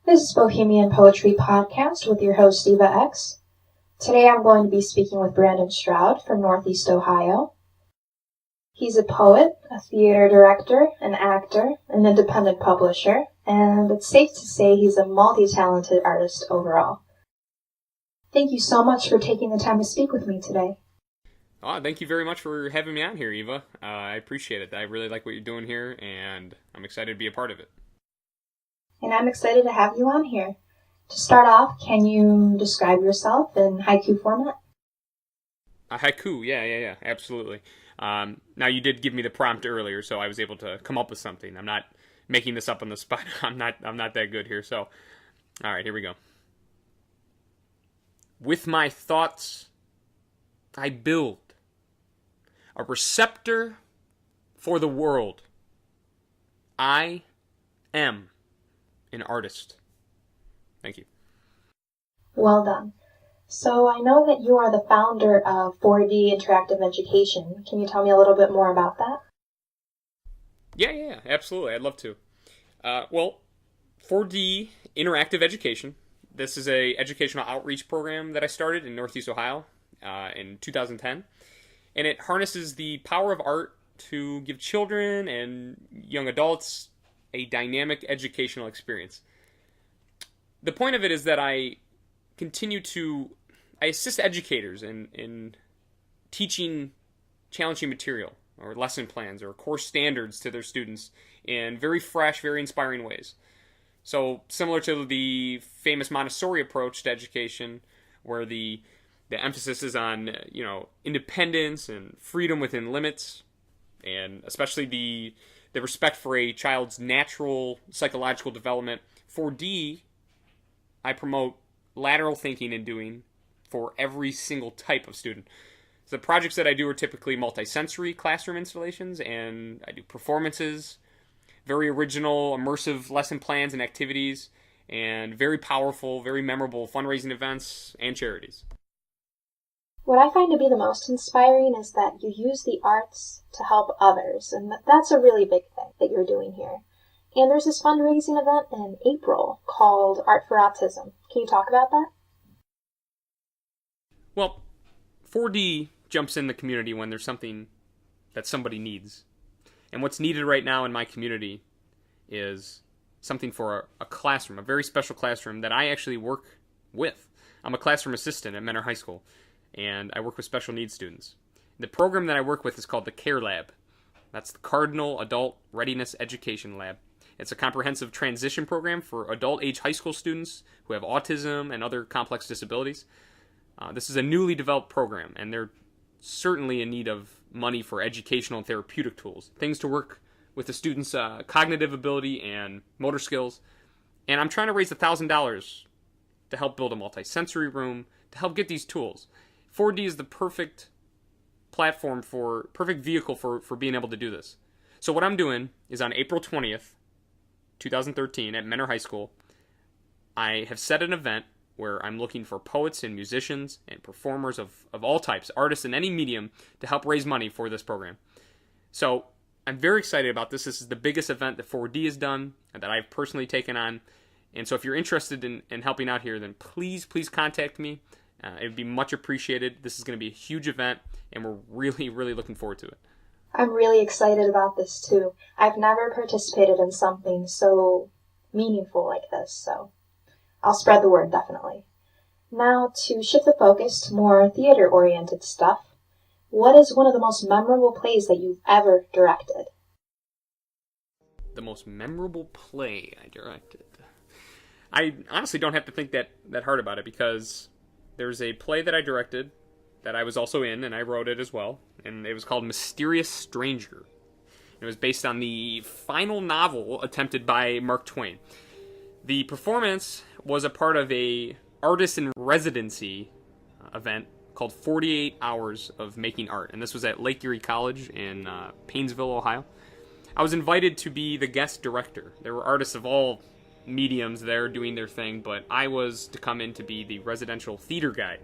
This is Poehemian Poetry Podcast with your host, Eva X. Today I'm going to be speaking with Brandon Stroud from Northeast Ohio. He's a poet, a theater director, an actor, an independent publisher, and it's safe to say he's a multi-talented artist overall. Thank you so much for taking the time to speak with me today. Thank you very much for having me on here, Eva. I appreciate it. I really like what you're doing here, and I'm excited to be a part of it. And I'm excited to have you on here. To start off, can you describe yourself in haiku format? A haiku, yeah, absolutely. Now, you did give me the prompt earlier, so I was able to come up with something. I'm not making this up on the spot. I'm not that good here. So, all right, here we go. With my thoughts, I build a receptor for the world. I am an artist. Thank you. Well done. So I know that you are the founder of 4D Interactive Education. Can you tell me a little bit more about that? Yeah, absolutely. I'd love to. Well, 4D Interactive Education. This is a educational outreach program that I started in Northeast Ohio in 2010. And it harnesses the power of art to give children and young adults a dynamic educational experience. The point of it is that I assist educators in teaching challenging material or lesson plans or course standards to their students in very fresh, very inspiring ways. So similar to the famous Montessori approach to education, where the emphasis is on independence and freedom within limits, and especially the respect for a child's natural psychological development. 4D, I promote lateral thinking and doing for every single type of student. So the projects that I do are typically multisensory classroom installations, and I do performances, very original, immersive lesson plans and activities, and very powerful, very memorable fundraising events and charities. What I find to be the most inspiring is that you use the arts to help others, and that's a really big thing that you're doing here. And there's this fundraising event in April called Art for Autism. Can you talk about that? Well, 4D jumps in the community when there's something that somebody needs. And what's needed right now in my community is something for a classroom, a very special classroom that I actually work with. I'm a classroom assistant at Mentor High School, and I work with special needs students. The program that I work with is called the CARE Lab. That's the Cardinal Adult Readiness Education Lab. It's a comprehensive transition program for adult-age high school students who have autism and other complex disabilities. This is a newly developed program, and they're certainly in need of money for educational and therapeutic tools, things to work with the students' cognitive ability and motor skills. And I'm trying to raise $1,000 to help build a multi-sensory room, to help get these tools. 4D is the perfect platform, perfect vehicle for being able to do this. So what I'm doing is on April 20th, 2013 at Mentor High School, I have set an event where I'm looking for poets and musicians and performers of all types, artists in any medium, to help raise money for this program. So I'm very excited about this. This is the biggest event that 4D has done and that I've personally taken on. And so if you're interested in helping out here, then please contact me. It would be much appreciated. This is going to be a huge event, and we're really, really looking forward to it. I'm really excited about this too. I've never participated in something so meaningful like this, so I'll spread the word, definitely. Now, to shift the focus to more theater-oriented stuff, what is one of the most memorable plays that you've ever directed? The most memorable play I directed? I honestly don't have to think that hard about it, because there's a play that I directed that I was also in, and I wrote it as well, and it was called Mysterious Stranger. It was based on the final novel attempted by Mark Twain. The performance was a part of a artist in residency event called 48 Hours of Making Art, and this was at Lake Erie College in Painesville, Ohio. I was invited to be the guest director. There were artists of all mediums there doing their thing, but I was to come in to be the residential theater guy.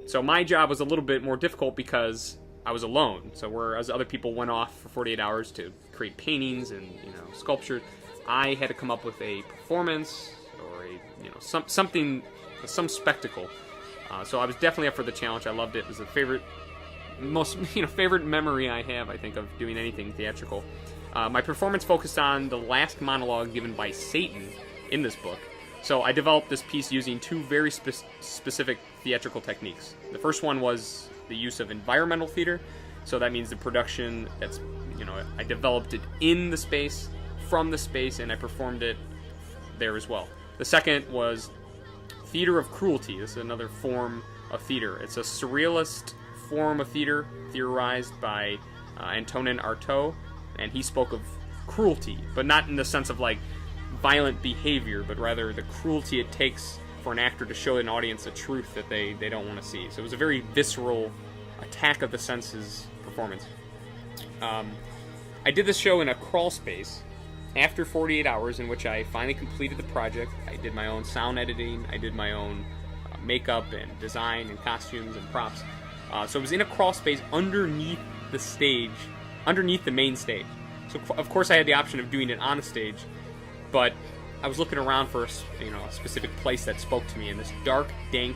So my job was a little bit more difficult because I was alone. So whereas other people went off for 48 hours to create paintings and sculpture, I had to come up with a performance or a some spectacle. So I was definitely up for the challenge. I loved it. It was the favorite memory I have, I think, of doing anything theatrical. My performance focused on the last monologue given by Satan in this book. So I developed this piece using two very specific theatrical techniques. The first one was the use of environmental theater. So that means the production I developed it in the space, from the space, and I performed it there as well. The second was theater of cruelty. This is another form of theater. It's a surrealist form of theater theorized by Antonin Artaud, and he spoke of cruelty, but not in the sense of like violent behavior, but rather the cruelty it takes for an actor to show an audience a truth that they don't want to see. So it was a very visceral, attack of the senses performance. I did this show in a crawl space after 48 hours, in which I finally completed the project. I did my own sound editing, I did my own makeup and design and costumes and props. So it was in a crawl space underneath the stage, underneath the main stage. So of course I had the option of doing it on the stage, but I was looking around for a specific place that spoke to me, and this dark, dank,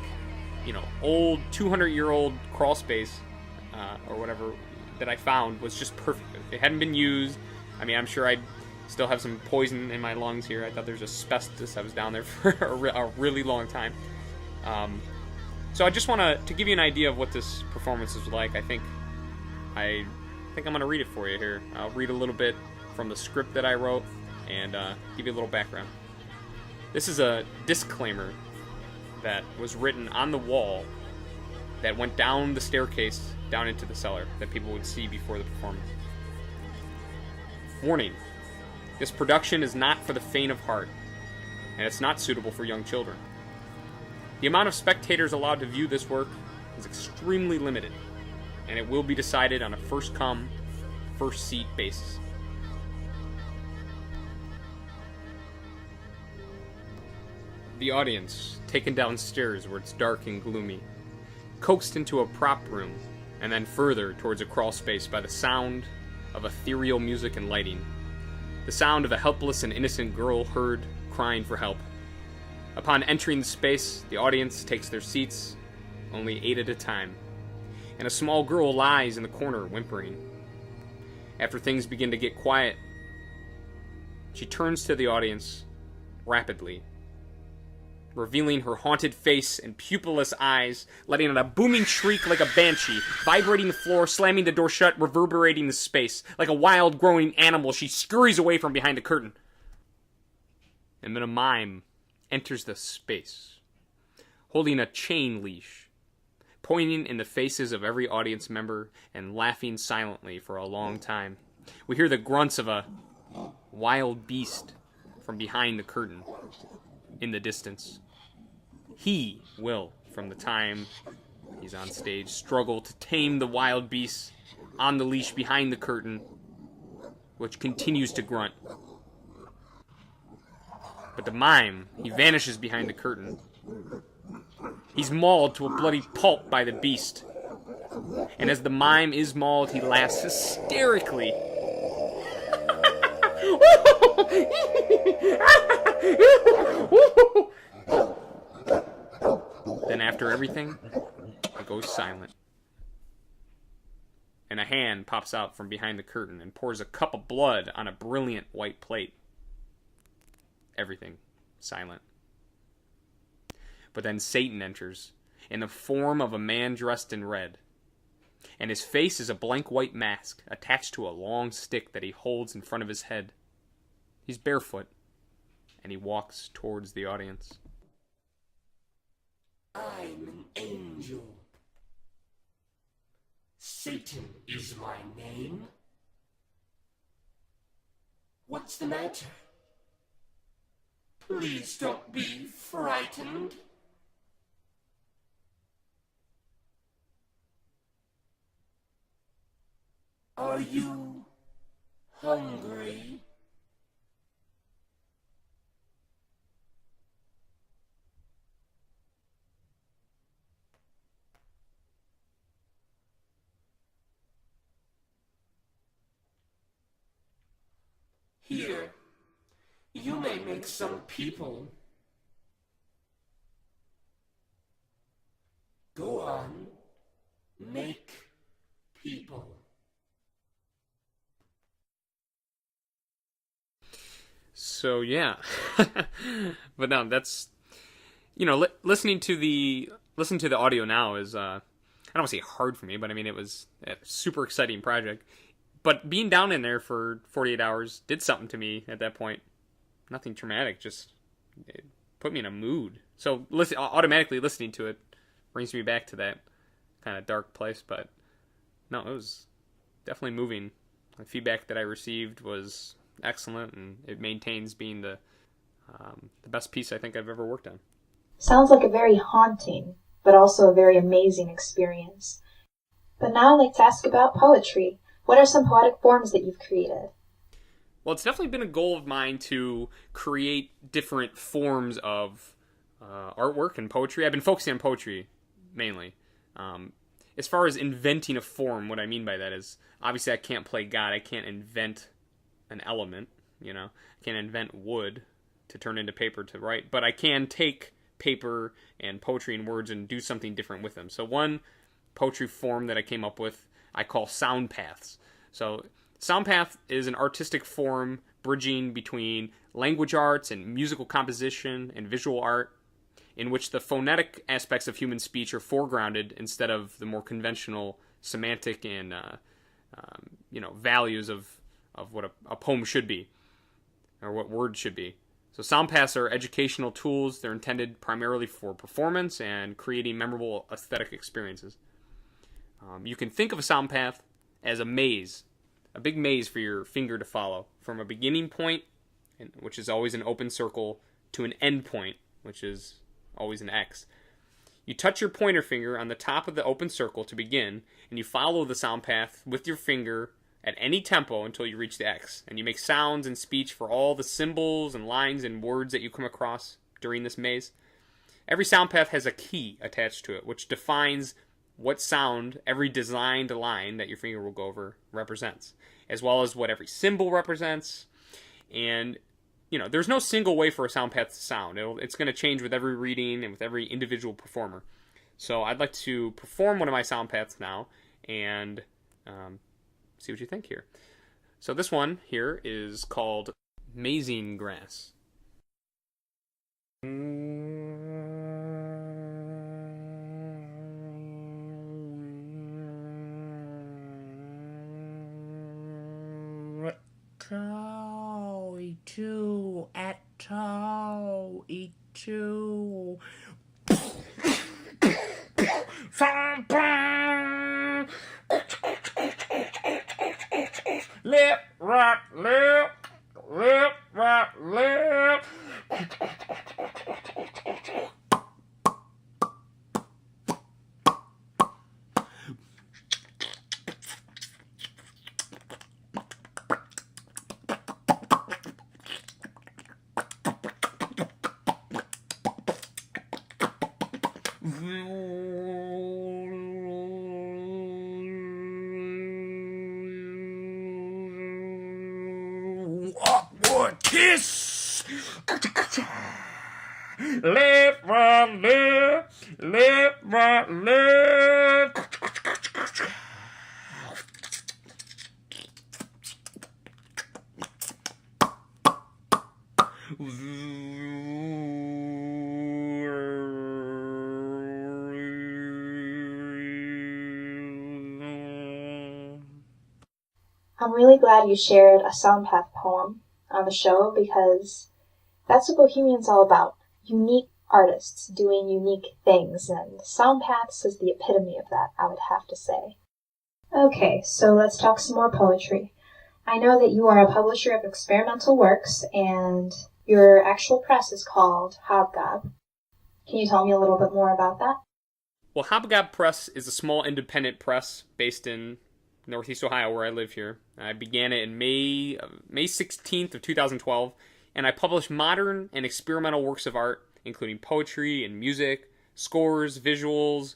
old 200-year-old crawl space or whatever that I found was just perfect. It hadn't been used. I mean, I'm sure I'd still have some poison in my lungs here. I thought there was asbestos. I was down there for a really long time. So I just want to give you an idea of what this performance is like. I think I'm going to read it for you here. I'll read a little bit from the script that I wrote and give you a little background. This is a disclaimer that was written on the wall that went down the staircase down into the cellar that people would see before the performance. Warning: this production is not for the faint of heart, and it's not suitable for young children. The amount of spectators allowed to view this work is extremely limited, and it will be decided on a first-come, first-seat basis. The audience, taken downstairs where it's dark and gloomy, coaxed into a prop room, and then further towards a crawl space by the sound of ethereal music and lighting. The sound of a helpless and innocent girl heard crying for help. Upon entering the space, the audience takes their seats, only 8 at a time, and a small girl lies in the corner whimpering. After things begin to get quiet, she turns to the audience rapidly, revealing her haunted face and pupilless eyes, letting out a booming shriek like a banshee, vibrating the floor, slamming the door shut, reverberating the space. Like a wild, growing animal, she scurries away from behind the curtain. And then a mime enters the space, holding a chain leash, pointing in the faces of every audience member and laughing silently for a long time. We hear the grunts of a wild beast from behind the curtain in the distance. He will, from the time he's on stage, struggle to tame the wild beast on the leash behind the curtain, which continues to grunt. But the mime, he vanishes behind the curtain. He's mauled to a bloody pulp by the beast. And as the mime is mauled, he laughs hysterically. Then after everything, it goes silent. And a hand pops out from behind the curtain and pours a cup of blood on a brilliant white plate. Everything silent. But then Satan enters, in the form of a man dressed in red. And his face is a blank white mask attached to a long stick that he holds in front of his head. He's barefoot, and he walks towards the audience. I'm an angel. Satan is my name. What's the matter? Please don't be frightened. Are you hungry? Here, you may make some people make people. So yeah, but no, that's listening to the audio now is I don't want to say hard for me, but I mean it was a super exciting project. But being down in there for 48 hours did something to me at that point. Nothing traumatic, just it put me in a mood. So automatically listening to it brings me back to that kind of dark place. But no, it was definitely moving. The feedback that I received was excellent, and it maintains being the best piece I think I've ever worked on. Sounds like a very haunting, but also a very amazing experience. But now I'd like to ask about poetry. What are some poetic forms that you've created? Well, it's definitely been a goal of mine to create different forms of artwork and poetry. I've been focusing on poetry mainly. As far as inventing a form, what I mean by that is, obviously I can't play God. I can't invent an element, I can't invent wood to turn into paper to write, but I can take paper and poetry and words and do something different with them. So one poetry form that I came up with, I call sound paths. So sound path is an artistic form bridging between language arts and musical composition and visual art, in which the phonetic aspects of human speech are foregrounded instead of the more conventional semantic and values of what a poem should be, or what words should be. So sound paths are educational tools. They're intended primarily for performance and creating memorable aesthetic experiences. You can think of a sound path as a maze, a big maze for your finger to follow, from a beginning point, which is always an open circle, to an end point, which is always an X. You touch your pointer finger on the top of the open circle to begin, and you follow the sound path with your finger at any tempo until you reach the X. And you make sounds and speech for all the symbols and lines and words that you come across during this maze. Every sound path has a key attached to it, which defines what sound every designed line that your finger will go over represents, as well as what every symbol represents. And, there's no single way for a sound path to sound. It's going to change with every reading and with every individual performer. So I'd like to perform one of my sound paths now and see what you think here. So this one here is called Mazing Grass. Left, right, left, left, right, left. Upward kiss. Left, right, left, left, right, left. I'm really glad you shared a sound path poem on the show, because that's what Poehemian's all about. Unique artists doing unique things, and sound paths is the epitome of that, I would have to say. Okay, so let's talk some more poetry. I know that you are a publisher of experimental works, and your actual press is called Hobgob. Can you tell me a little bit more about that? Well, Hobgob Press is a small independent press based in Northeast Ohio, where I live here. I began it in May 16th of 2012, and I publish modern and experimental works of art, including poetry and music, scores, visuals,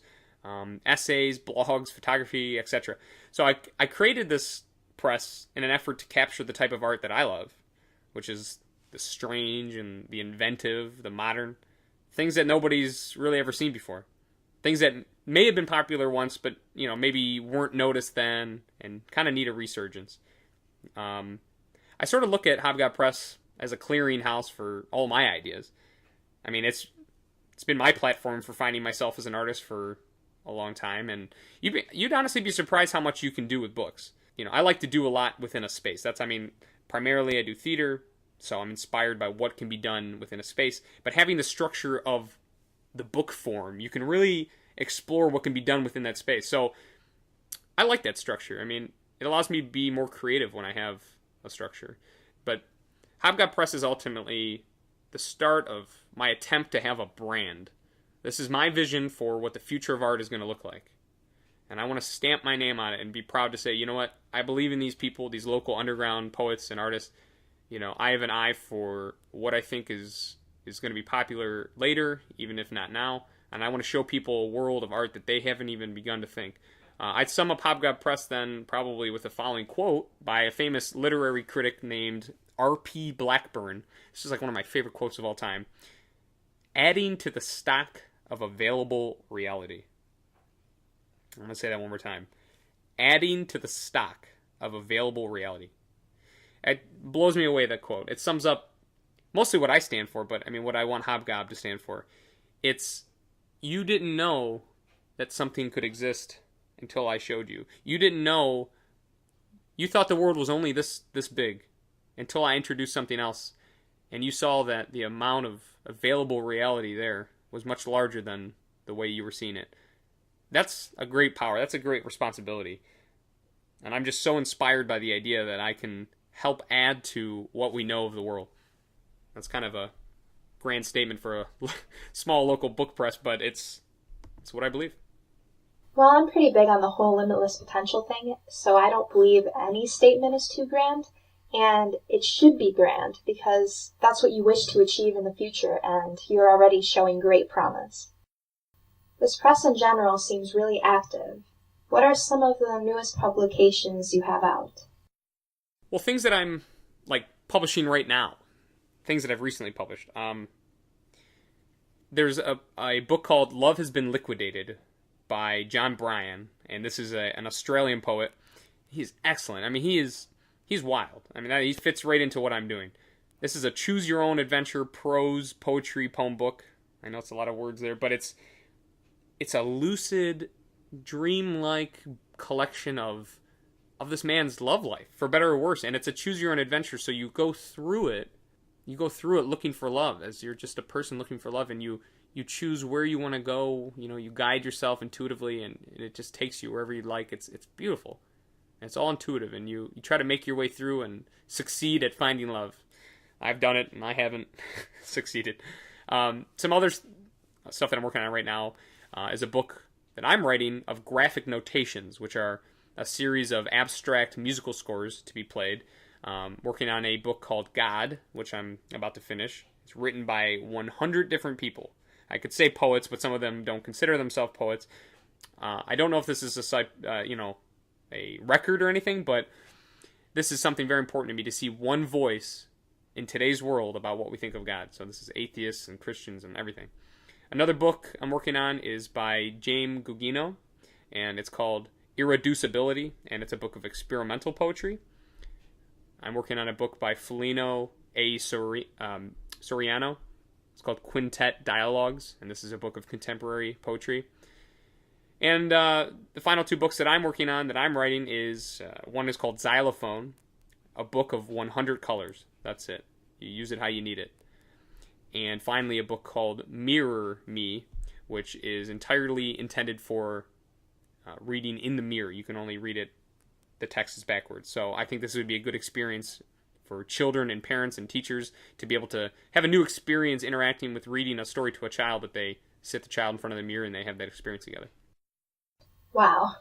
essays, blogs, photography, etc. So I created this press in an effort to capture the type of art that I love, which is the strange and the inventive, the modern, things that nobody's really ever seen before, things that may have been popular once, but maybe weren't noticed then, and kind of need a resurgence. I sort of look at Hobgob Press as a clearinghouse for all my ideas. I mean, it's been my platform for finding myself as an artist for a long time, and you'd honestly be surprised how much you can do with books. I like to do a lot within a space. Primarily I do theater, so I'm inspired by what can be done within a space. But having the structure of the book form, you can really explore what can be done within that space. So I like that structure. I mean, it allows me to be more creative when I have a structure. But Hobgob Press is ultimately the start of my attempt to have a brand. This is my vision for what the future of art is going to look like. And I want to stamp my name on it and be proud to say, you know what, I believe in these people, these local underground poets and artists. I have an eye for what I think is going to be popular later, even if not now. And I want to show people a world of art that they haven't even begun to think. I'd sum up Hobgob Press then probably with the following quote by a famous literary critic named R.P. Blackburn. This is like one of my favorite quotes of all time. Adding to the stock of available reality. I'm going to say that one more time. Adding to the stock of available reality. It blows me away, that quote. It sums up mostly what I stand for, but I mean what I want Hobgob to stand for. It's, you didn't know that something could exist until I showed you. You didn't know, you thought the world was only this big until I introduced something else, and you saw that the amount of available reality there was much larger than the way you were seeing it. That's a great power. That's a great responsibility. And I'm just so inspired by the idea that I can help add to what we know of the world. That's kind of a grand statement for a small local book press, but it's what I believe. Well, I'm pretty big on the whole limitless potential thing, so I don't believe any statement is too grand, and it should be grand because that's what you wish to achieve in the future, and you're already showing great promise. This press in general seems really active. What are some of the newest publications you have out? Well, things that I'm publishing right now, things that I've recently published. There's a book called Love Has Been Liquidated by John Bryan, and this is an Australian poet. He's excellent. I mean, he's wild. I mean, he fits right into what I'm doing. This is a choose-your-own-adventure prose, poetry, poem book. I know it's a lot of words there, but it's a lucid, dreamlike collection of this man's love life, for better or worse. And it's a choose-your-own-adventure, so you go through it looking for love, as you're just a person looking for love, and you choose where you want to go. You guide yourself intuitively, and it just takes you wherever you like. It's beautiful. And it's all intuitive, and you try to make your way through and succeed at finding love. I've done it, and I haven't succeeded. Some other stuff that I'm working on right now is a book that I'm writing of graphic notations, which are a series of abstract musical scores to be played. Working on a book called God, which I'm about to finish. It's written by 100 different people. I could say poets, but some of them don't consider themselves poets. I don't know if this is a record or anything, but this is something very important to me, to see one voice in today's world about what we think of God. So this is atheists and Christians and everything. Another book I'm working on is by James Gugino, and it's called Irreducibility, and it's a book of experimental poetry. I'm working on a book by Felino A. Soriano. It's called Quintet Dialogues, and this is a book of contemporary poetry. And the final two books that I'm working on, that I'm writing, is one is called Xylophone, a book of 100 colors. That's it. You use it how you need it. And finally, a book called Mirror Me, which is entirely intended for reading in the mirror. You can only read it, the text is backwards. So I think this would be a good experience for children and parents and teachers to be able to have a new experience interacting with reading a story to a child, that they sit the child in front of the mirror and they have that experience together. Wow.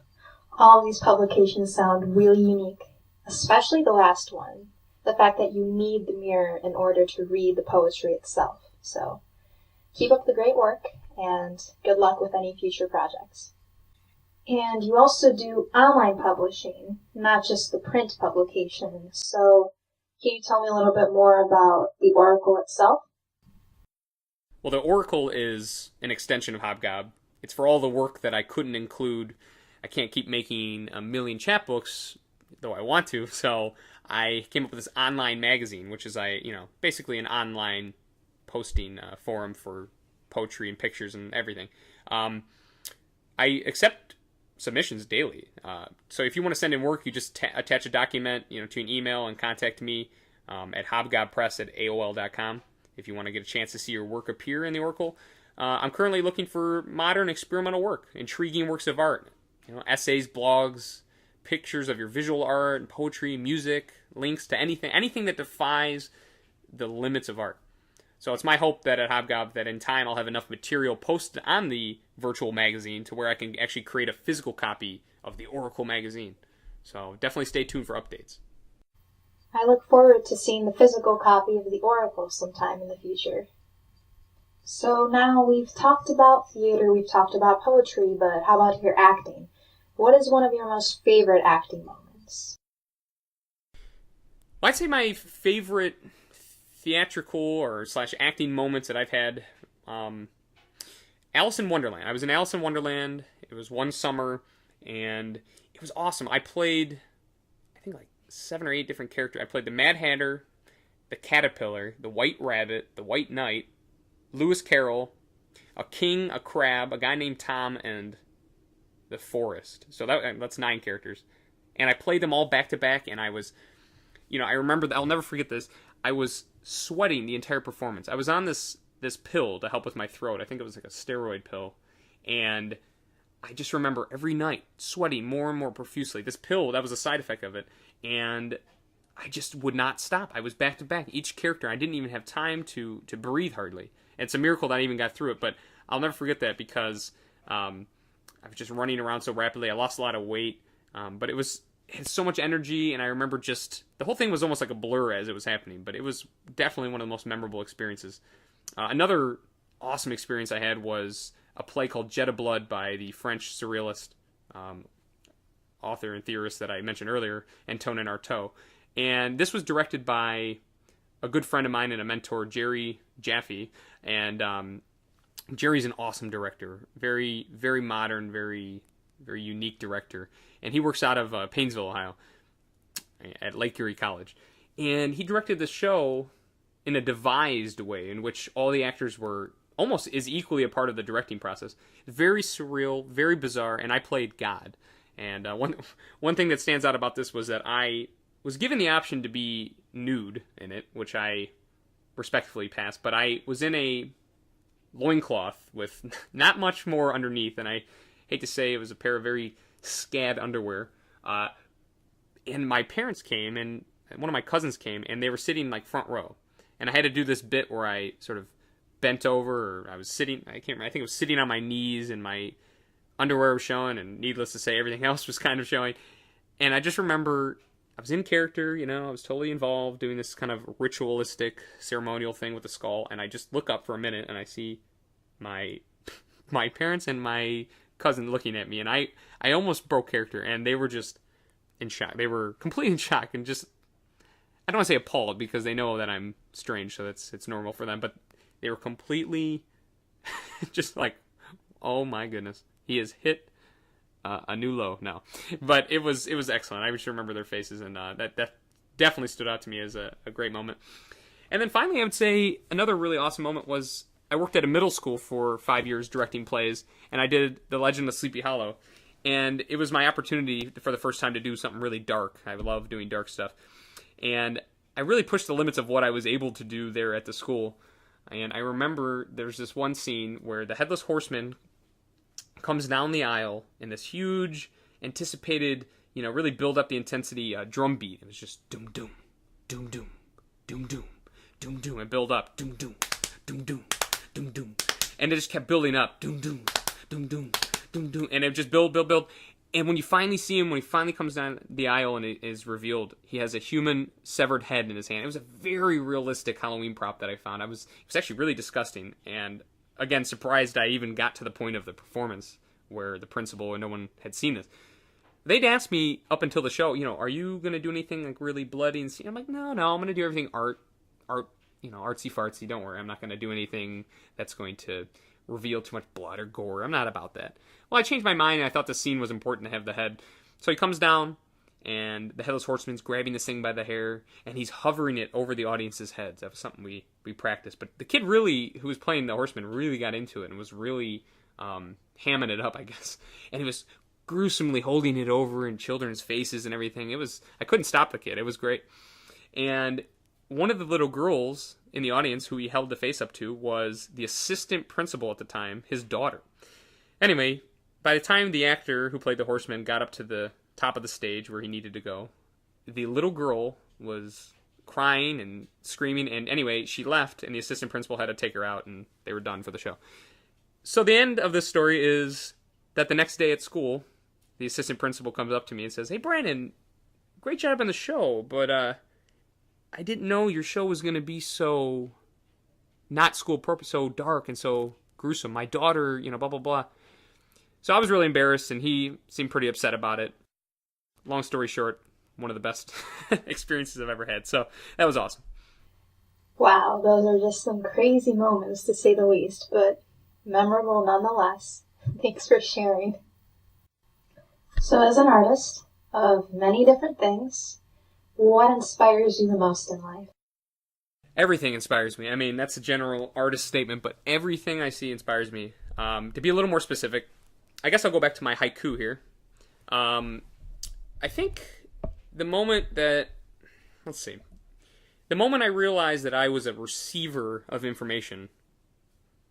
All these publications sound really unique, especially the last one. The fact that you need the mirror in order to read the poetry itself. So keep up the great work, and good luck with any future projects. And you also do online publishing, not just the print publication. So can you tell me a little bit more about the Oracle itself? Well, the Oracle is an extension of Hobgob. it's for all the work that I couldn't include. I can't keep making a million chapbooks, though I want to. So I came up with this online magazine, which is basically an online posting forum for poetry and pictures and everything. I accept submissions daily. So if you want to send in work, you just attach a document, to an email and contact me at hobgobpress@aol.com if you want to get a chance to see your work appear in the Oracle. I'm currently looking for modern experimental work, intriguing works of art, essays, blogs, pictures of your visual art, poetry, music, links to anything that defies the limits of art. So it's my hope that at Hobgob that in time I'll have enough material posted on the virtual magazine to where I can actually create a physical copy of the Oracle magazine. So definitely stay tuned for updates. I look forward to seeing the physical copy of the Oracle sometime in the future. So now we've talked about theater, we've talked about poetry, but how about your acting? What is one of your most favorite acting moments? Well, I'd say my favorite theatrical or / acting moments that I've had, Alice in Wonderland. I was in Alice in Wonderland. It was one summer, and it was awesome. I played, I think, like 7 or 8 different characters. I played the Mad Hatter, the Caterpillar, the White Rabbit, the White Knight, Lewis Carroll, a king, a crab, a guy named Tom, and the Forest. So that's 9 characters. And I played them all back to back, and I was, I remember, I'll never forget this, I was sweating the entire performance. I was on this pill to help with my throat. I think it was like a steroid pill. And I just remember every night sweating more and more profusely. This pill, that was a side effect of it. And I just would not stop. I was back to back. Each character, I didn't even have time to breathe hardly. It's a miracle that I even got through it. But I'll never forget that because I was just running around so rapidly. I lost a lot of weight. But it had so much energy, and I remember the whole thing was almost like a blur as it was happening, but it was definitely one of the most memorable experiences. Another awesome experience I had was a play called Jet of Blood by the French surrealist author and theorist that I mentioned earlier, Antonin Artaud. And this was directed by a good friend of mine and a mentor, Jerry Jaffe, and Jerry's an awesome director, very, very modern, very, very unique director. And he works out of Painesville, Ohio, at Lake Erie College. And he directed the show in a devised way, in which all the actors were almost as equally a part of the directing process. Very surreal, very bizarre, and I played God. And one thing that stands out about this was that I was given the option to be nude in it, which I respectfully passed, but I was in a loincloth with not much more underneath, and I hate to say it was a pair of very scad underwear. And my parents came, and one of my cousins came, and they were sitting like front row. And I had to do this bit where I sort of bent over, or I was sitting, I can't remember, I think it was sitting on my knees, and my underwear was showing, and needless to say, everything else was kind of showing. And I just remember I was in character, I was totally involved, doing this kind of ritualistic, ceremonial thing with the skull, and I just look up for a minute, and I see my parents and my cousin looking at me, and I almost broke character, and they were just in shock. They were completely in shock, and just, I don't want to say appalled, because they know that I'm strange, so it's normal for them, but they were completely just like, oh my goodness, he has hit a new low now. But it was excellent. I just remember their faces, and that definitely stood out to me as a great moment. And then finally, I would say another really awesome moment was I worked at a middle school for 5 years directing plays, and I did The Legend of Sleepy Hollow. And it was my opportunity for the first time to do something really dark. I love doing dark stuff. And I really pushed the limits of what I was able to do there at the school. And I remember there's this one scene where the Headless Horseman comes down the aisle in this huge, anticipated, really build up the intensity drum beat. It was just doom, doom, doom, doom, doom, doom, doom, doom, and build up, doom, doom, doom, doom, doom, doom. And it just kept building up, doom, doom, doom, doom, doom, doom. And it just build. And when you finally see him, when he finally comes down the aisle and it is revealed, he has a human severed head in his hand. It was a very realistic Halloween prop that I found. It was actually really disgusting. And again, surprised I even got to the point of the performance where the principal and no one had seen this. They'd asked me up until the show, are you going to do anything like really bloody and I'm like, no, I'm going to do everything artsy fartsy. Don't worry. I'm not going to do anything that's going to reveal too much blood or gore. I'm not about that. Well, I changed my mind, and I thought the scene was important to have the head. So he comes down, and the Headless Horseman's grabbing this thing by the hair, and he's hovering it over the audience's heads. That was something we practiced. But the kid really, who was playing the Horseman, really got into it and was really hamming it up, I guess. And he was gruesomely holding it over in children's faces and everything. I couldn't stop the kid. It was great. And one of the little girls in the audience who he held the face up to was the assistant principal at the time, his daughter. Anyway, by the time the actor who played the Horseman got up to the top of the stage where he needed to go, the little girl was crying and screaming, and anyway, she left, and the assistant principal had to take her out, and they were done for the show. So the end of this story is that the next day at school, the assistant principal comes up to me and says, "Hey, Brandon, great job on the show, but I didn't know your show was going to be so not school purpose, so dark and so gruesome. My daughter, blah, blah, blah." So I was really embarrassed, and he seemed pretty upset about it. Long story short, one of the best experiences I've ever had. So that was awesome. Wow, those are just some crazy moments, to say the least, but memorable nonetheless. Thanks for sharing. So as an artist of many different things, what inspires you the most in life? Everything inspires me. I mean, that's a general artist statement, but everything I see inspires me. To be a little more specific, I guess I'll go back to my haiku here. I think the moment I realized that I was a receiver of information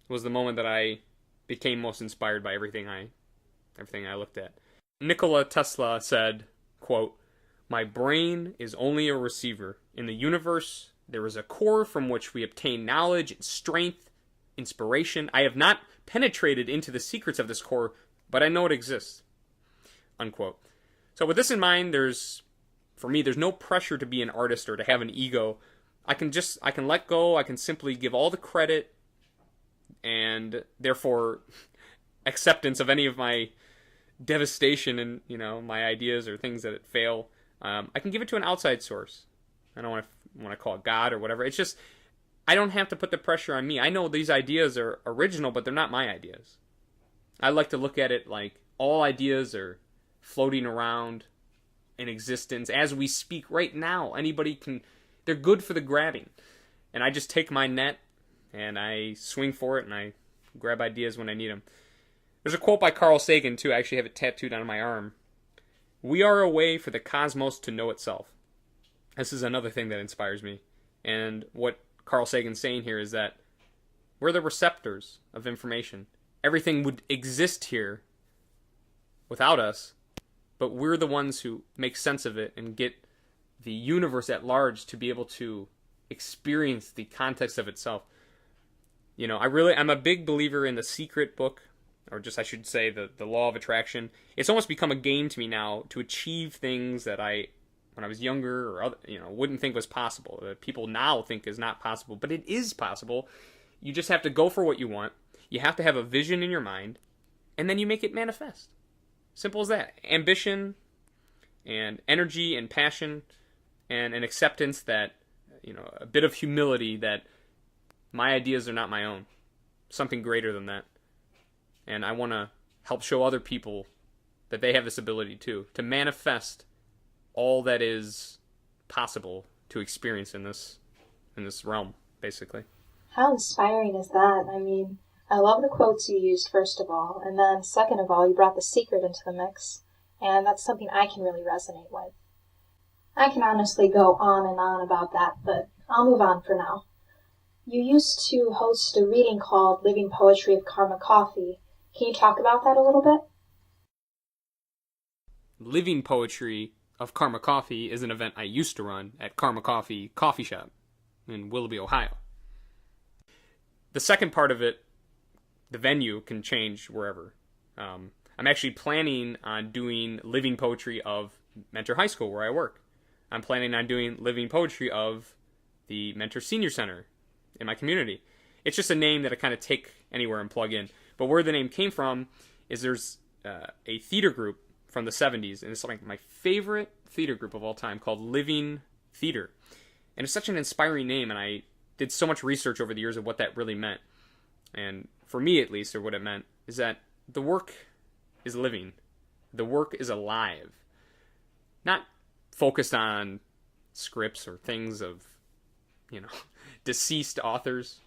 was the moment that I became most inspired by everything I looked at. Nikola Tesla said, quote, "My brain is only a receiver. In the universe, there is a core from which we obtain knowledge and strength, inspiration. I have not penetrated into the secrets of this core, but I know it exists." Unquote. So with this in mind, there's no pressure to be an artist or to have an ego. I can let go. I can simply give all the credit and therefore acceptance of any of my devastation and, my ideas or things that fail. I can give it to an outside source. I don't want to call it God or whatever. It's just, I don't have to put the pressure on me. I know these ideas are original, but they're not my ideas. I like to look at it like all ideas are floating around in existence as we speak right now. They're good for the grabbing. And I just take my net and I swing for it and I grab ideas when I need them. There's a quote by Carl Sagan, too. I actually have it tattooed on my arm. "We are a way for the cosmos to know itself." This is another thing that inspires me. And what Carl Sagan's saying here is that we're the receptors of information. Everything would exist here without us, but we're the ones who make sense of it and get the universe at large to be able to experience the context of itself. I'm a big believer in The Secret book, or just I should say the law of attraction. It's almost become a game to me now to achieve things that when I was younger or wouldn't think was possible, that people now think is not possible, but it is possible. You just have to go for what you want. You have to have a vision in your mind, and then you make it manifest. Simple as that. Ambition and energy and passion and an acceptance that, a bit of humility that my ideas are not my own. Something greater than that. And I want to help show other people that they have this ability too, to manifest all that is possible to experience in this realm, basically. How inspiring is that? I mean, I love the quotes you used, first of all, and then second of all, you brought The Secret into the mix, and that's something I can really resonate with. I can honestly go on and on about that, but I'll move on for now. You used to host a reading called Living Poetry of Karma Coffee. Can you talk about that a little bit? Living Poetry of Karma Coffee is an event I used to run at Karma Coffee Coffee Shop in Willoughby, Ohio. The second part of it, the venue, can change wherever. I'm actually planning on doing living poetry of Mentor High School, where I work. I'm planning on doing living poetry of the Mentor Senior Center in my community. It's just a name that I kind of take anywhere and plug in. But where the name came from is there's a theater group from the 70s, and it's like my favorite theater group of all time, called Living Theater. And it's such an inspiring name, and I did so much research over the years of what that really meant. And for me at least, or what it meant, is that the work is living. The work is alive. Not focused on scripts or things of, deceased authors,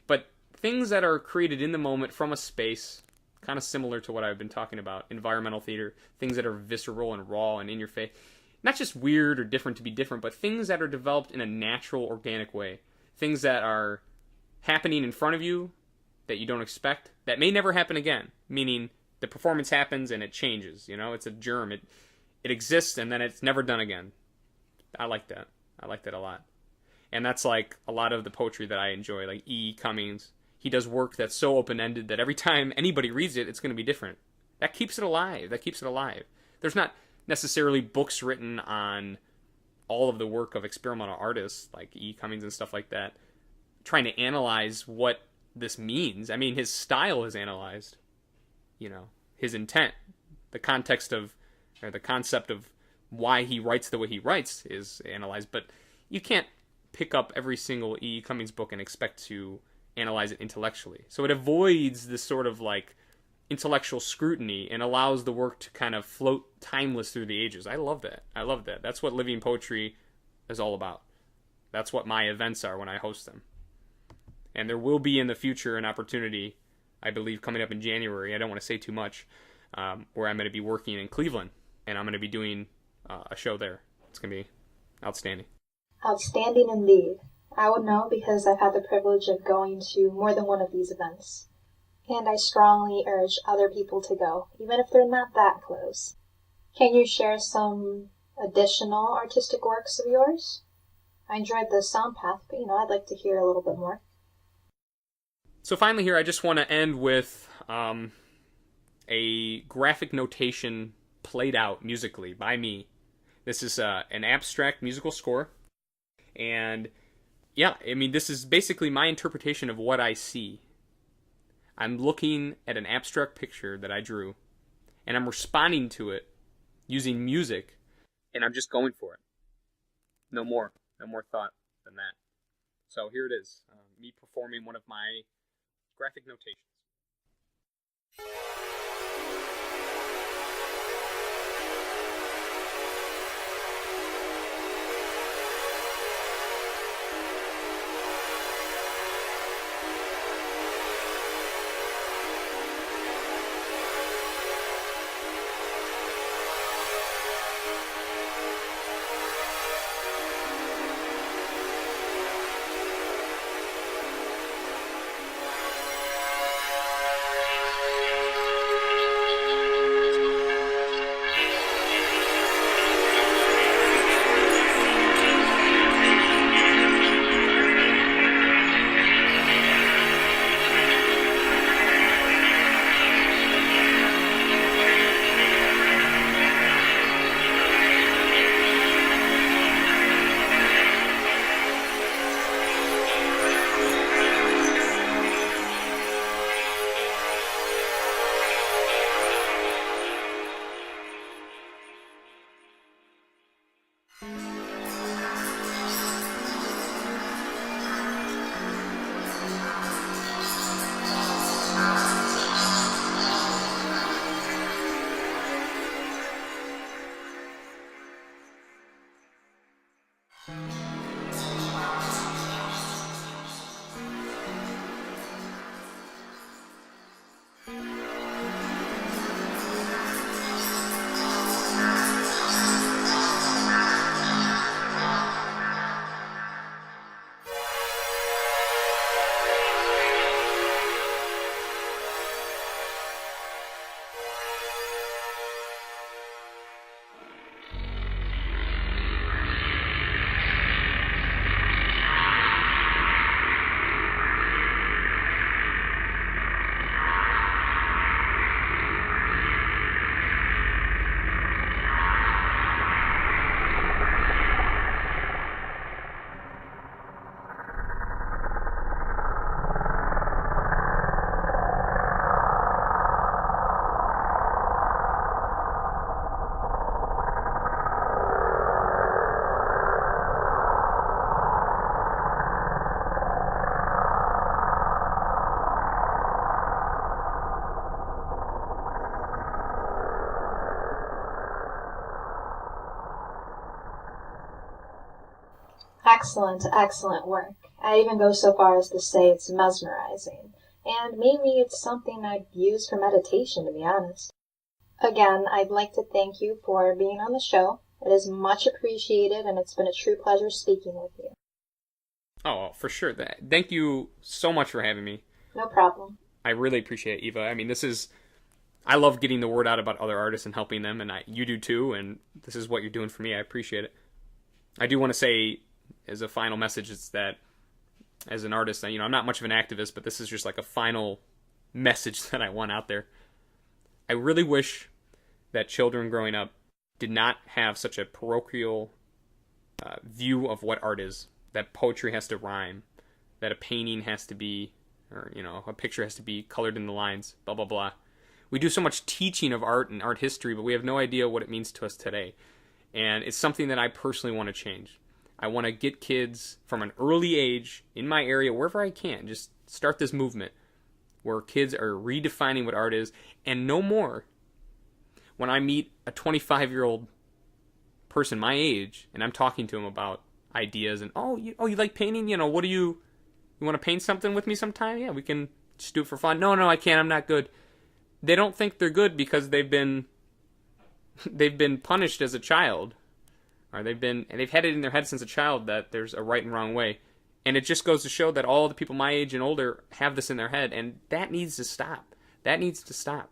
but things that are created in the moment from a space, kind of similar to what I've been talking about, environmental theater, things that are visceral and raw and in your face. Not just weird or different to be different, but things that are developed in a natural, organic way. Things that are happening in front of you that you don't expect, that may never happen again, meaning the performance happens and it changes. It's a germ. It exists and then it's never done again. I like that. I like that a lot. And that's like a lot of the poetry that I enjoy, like E. Cummings. He does work that's so open-ended that every time anybody reads it, it's going to be different. That keeps it alive. There's not necessarily books written on all of the work of experimental artists like E. Cummings and stuff like that, trying to analyze what this means. I mean, his style is analyzed. His intent, the context of, or the concept of why he writes the way he writes is analyzed, but you can't pick up every single E. Cummings book and expect to analyze it intellectually. So it avoids this sort of like intellectual scrutiny and allows the work to kind of float timeless through the ages. I love that. That's what living poetry is all about. That's what my events are when I host them. And there will be in the future an opportunity, I believe, coming up in January. I don't want to say too much, where I'm going to be working in Cleveland, and I'm going to be doing a show there. It's going to be outstanding. Outstanding indeed. I would know because I've had the privilege of going to more than one of these events. And I strongly urge other people to go, even if they're not that close. Can you share some additional artistic works of yours? I enjoyed the sound path, but I'd like to hear a little bit more. So finally here, I just want to end with a graphic notation played out musically by me. This is an abstract musical score. And yeah, I mean, this is basically my interpretation of what I see. I'm looking at an abstract picture that I drew, and I'm responding to it using music, and I'm just going for it. No more thought than that. So here it is, me performing one of my graphic notations. excellent, excellent work. I even go so far as to say it's mesmerizing. And maybe it's something I'd use for meditation, to be honest. Again, I'd like to thank you for being on the show. It is much appreciated, and it's been a true pleasure speaking with you. Oh, for sure. Thank you so much for having me. No problem. I really appreciate it, Eva. I mean, I love getting the word out about other artists and helping them, and you do too, and this is what you're doing for me. I appreciate it. I do want to say, as a final message, it's that as an artist, I'm not much of an activist, but this is just like a final message that I want out there. I really wish that children growing up did not have such a parochial view of what art is, that poetry has to rhyme, that a painting has to be, or, a picture has to be colored in the lines, blah, blah, blah. We do so much teaching of art and art history, but we have no idea what it means to us today. And it's something that I personally want to change. I want to get kids from an early age in my area, wherever I can, just start this movement where kids are redefining what art is, and no more. When I meet a 25-year-old person my age, and I'm talking to him about ideas, and you like painting? What do you want to paint something with me sometime? Yeah, we can just do it for fun. No, I can't. I'm not good. They don't think they're good because they've been punished as a child, or they've had it in their head since a child that there's a right and wrong way. And it just goes to show that all the people my age and older have this in their head, and that needs to stop. That needs to stop.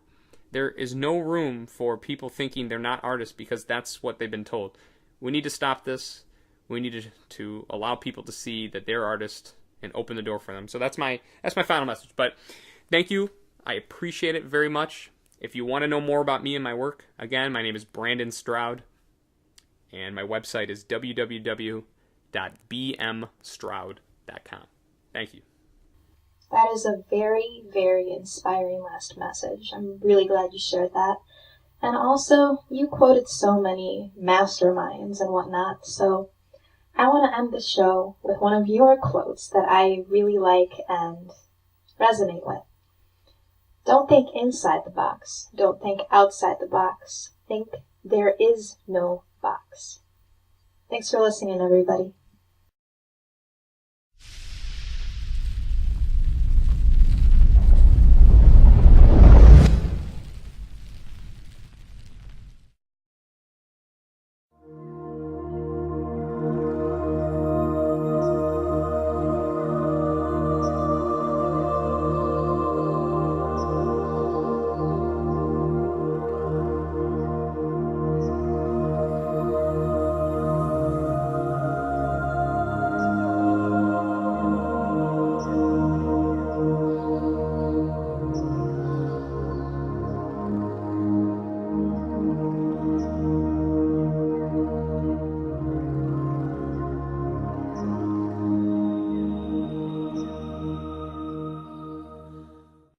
There is no room for people thinking they're not artists because that's what they've been told. We need to stop this. We need to allow people to see that they're artists and open the door for them. So that's my final message. But thank you. I appreciate it very much. If you want to know more about me and my work, again, my name is Brandon Stroud, and my website is www.bmstroud.com. Thank you. That is a very, very inspiring last message. I'm really glad you shared that. And also, you quoted so many masterminds and whatnot, so I want to end the show with one of your quotes that I really like and resonate with. Don't think inside the box. Don't think outside the box. Think there is no box. Thanks for listening, everybody.